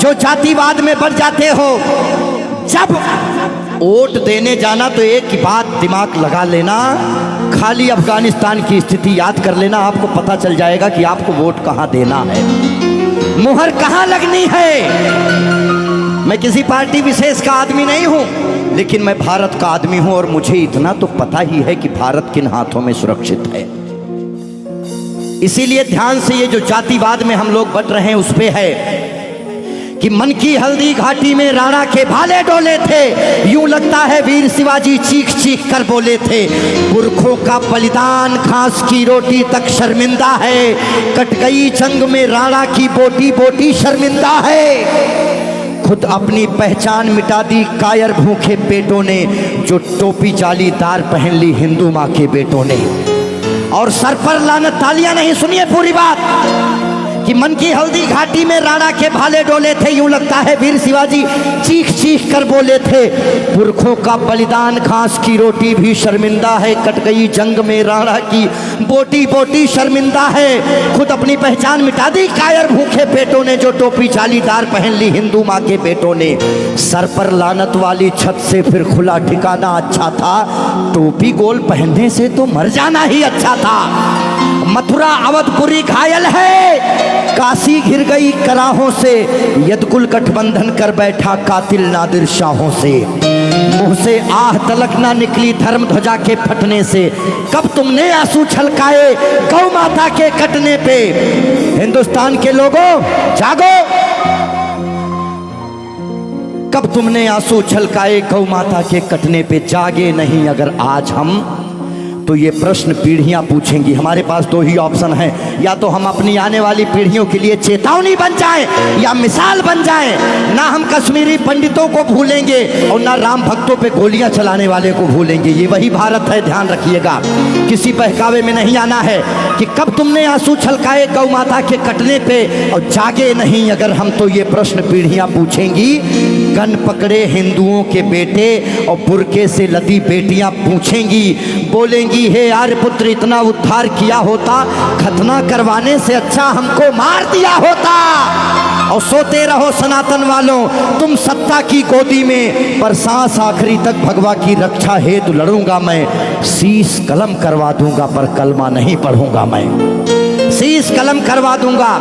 जो जातिवाद में बढ़ जाते हो, जब वोट देने जाना तो एक ही बात दिमाग लगा लेना, खाली अफगानिस्तान की स्थिति याद कर लेना, आपको पता चल जाएगा कि आपको वोट कहां देना है, मुहर कहां लगनी है। मैं किसी पार्टी विशेष का आदमी नहीं हूं, लेकिन मैं भारत का आदमी हूं और मुझे इतना तो पता ही है कि भारत किन हाथों में सुरक्षित है। इसीलिए ध्यान से ये जो जातिवाद में हम लोग बट रहे हैं उस पे है कि मन की हल्दी घाटी में राणा के भाले डोले थे, यूं लगता है वीर शिवाजी चीख चीख कर बोले थे। पुरखों का बलिदान घास की रोटी तक शर्मिंदा है, कट गई जंग में राणा की बोटी बोटी शर्मिंदा है। खुद अपनी पहचान मिटा दी कायर भूखे पेटों ने, जो टोपी जालीदार पहन ली हिंदू माँ के बेटों ने। और सर पर लानत, तालियां नहीं, सुनिए पूरी बात, कि मन की हल्दी घाटी में राणा के भाले डोले थे, यूं लगता है वीर शिवाजी चीख चीख कर बोले थे। पुरखों का बलिदान घास की रोटी भी शर्मिंदा है, कट गई जंग में राणा की बोटी बोटी शर्मिंदा है। खुद अपनी पहचान मिटा दी कायर भूखे पेटों ने, जो टोपी जालीदार पहन ली हिंदू माँ के बेटों ने। सर पर लानत वाली छत से फिर खुला ठिकाना अच्छा था, टोपी गोल पहनने से तो मर जाना ही अच्छा था। मथुरा अवधपुरी घायल है, काशी घिर गई कराहों से, यदकुल गठबंधन कर बैठा कातिल नादिर शाहों से। मुंह से आह तलक ना निकली धर्म ध्वजा के फटने से, कब तुमने आंसू छलकाए गौ माता के कटने पे। हिंदुस्तान के लोगों जागो, कब तुमने आंसू छलकाए गौ माता के कटने पे। जागे नहीं अगर आज हम, तो ये प्रश्न पीढ़ियां पूछेंगी। हमारे पास दो ही ऑप्शन है, या तो हम अपनी आने वाली पीढ़ियों के लिए चेतावनी बन जाएं या मिसाल बन जाएं। ना हम कश्मीरी पंडितों को भूलेंगे और ना राम भक्तों पे गोलियां चलाने वाले को भूलेंगे। ये वही भारत है, ध्यान रखिएगा। किसी बहकावे में नहीं आना है कि कब तुमने आंसू छलकाए गौ माता के कटने पे, और जागे नहीं अगर हम, तो ये प्रश्न पीढ़ियां पूछेंगी। गन पकड़े हिंदुओं के बेटे और बुरके से लदी बेटियां पूछेंगी, बोलेंगी हे आर्यपुत्र इतना उद्धार किया होता, खतना करवाने से अच्छा हमको मार दिया होता। और सोते रहो सनातन वालों तुम सत्ता की गोदी में, पर सांस आखिरी तक भगवा की रक्षा हेतु लड़ूंगा मैं। शीश कलम करवा दूंगा पर कलमा नहीं पढ़ूंगा मैं, शीश कलम करवा दूंगा।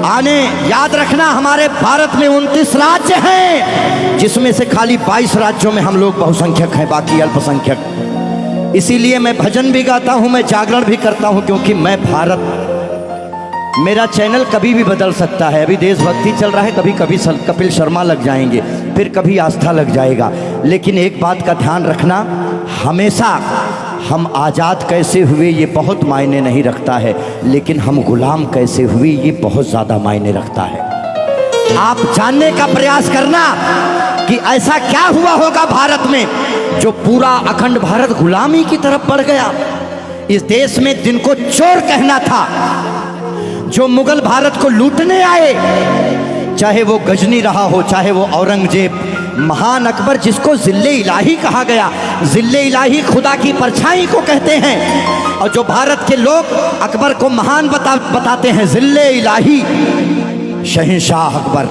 आने याद रखना, हमारे भारत में 29 राज्य हैं, जिसमें से खाली 22 राज्यों में हम लोग बहुसंख्यक हैं, बाकी अल्पसंख्यक। इसीलिए मैं भजन भी गाता हूं, मैं जागरण भी करता हूं, क्योंकि मैं भारत, मेरा चैनल कभी भी बदल सकता है। अभी देशभक्ति चल रहा है, कभी कभी कपिल शर्मा लग जाएंगे, फिर कभी आस्था लग जाएगा। लेकिन एक बात का ध्यान रखना, हमेशा हम आज़ाद कैसे हुए ये बहुत मायने नहीं रखता है, लेकिन हम गुलाम कैसे हुए ये बहुत ज़्यादा मायने रखता है। आप जानने का प्रयास करना कि ऐसा क्या हुआ होगा भारत में जो पूरा अखंड भारत गुलामी की तरफ बढ़ गया। इस देश में जिनको चोर कहना था, जो मुगल भारत को लूटने आए, चाहे वो गजनी रहा हो, चाहे वो औरंगजेब, महान अकबर जिसको जिल्ले इलाही कहा गया, जिल्ले इलाही खुदा की परछाई को कहते हैं। और जो भारत के लोग अकबर को महान बताते हैं, जिल्ले इलाही, शहंशाह अकबर,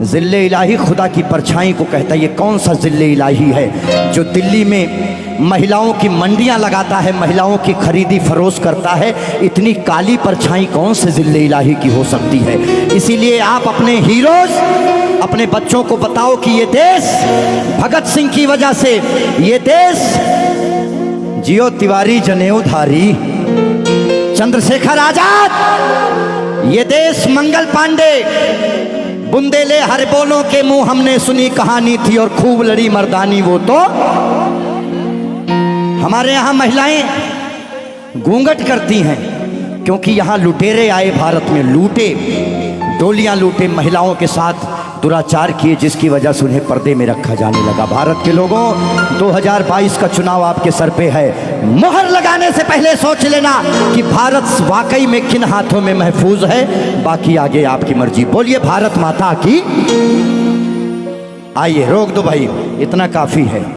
जिल्ले इलाही खुदा की परछाई को कहता है। ये कौन सा जिल्ले इलाही है जो दिल्ली में महिलाओं की मंडियां लगाता है, महिलाओं की खरीदी फरोश करता है? इतनी काली परछाई कौन से जिल्ले इलाही की हो सकती है? इसीलिए आप अपने हीरोज, अपने बच्चों को बताओ कि ये देश भगत सिंह की वजह से, ये देश जियो तिवारी जनेऊधारी, चंद्रशेखर आजाद, ये देश मंगल पांडे, बुंदेले हर बोलों के मुंह हमने सुनी कहानी थी और खूब लड़ी मर्दानी वो तो। हमारे यहाँ महिलाएं घूंघट करती हैं क्योंकि यहाँ लुटेरे आए भारत में, लूटे, डोलियां लूटे, महिलाओं के साथ दुराचार किए, जिसकी वजह से उन्हें पर्दे में रखा जाने लगा। भारत के लोगों, 2022 का चुनाव आपके सर पे है। मोहर लगाने से पहले सोच लेना कि भारत वाकई में किन हाथों में महफूज है। बाकी आगे आपकी मर्जी। बोलिए भारत माता की। आइए रोक दो भाई, इतना काफी है।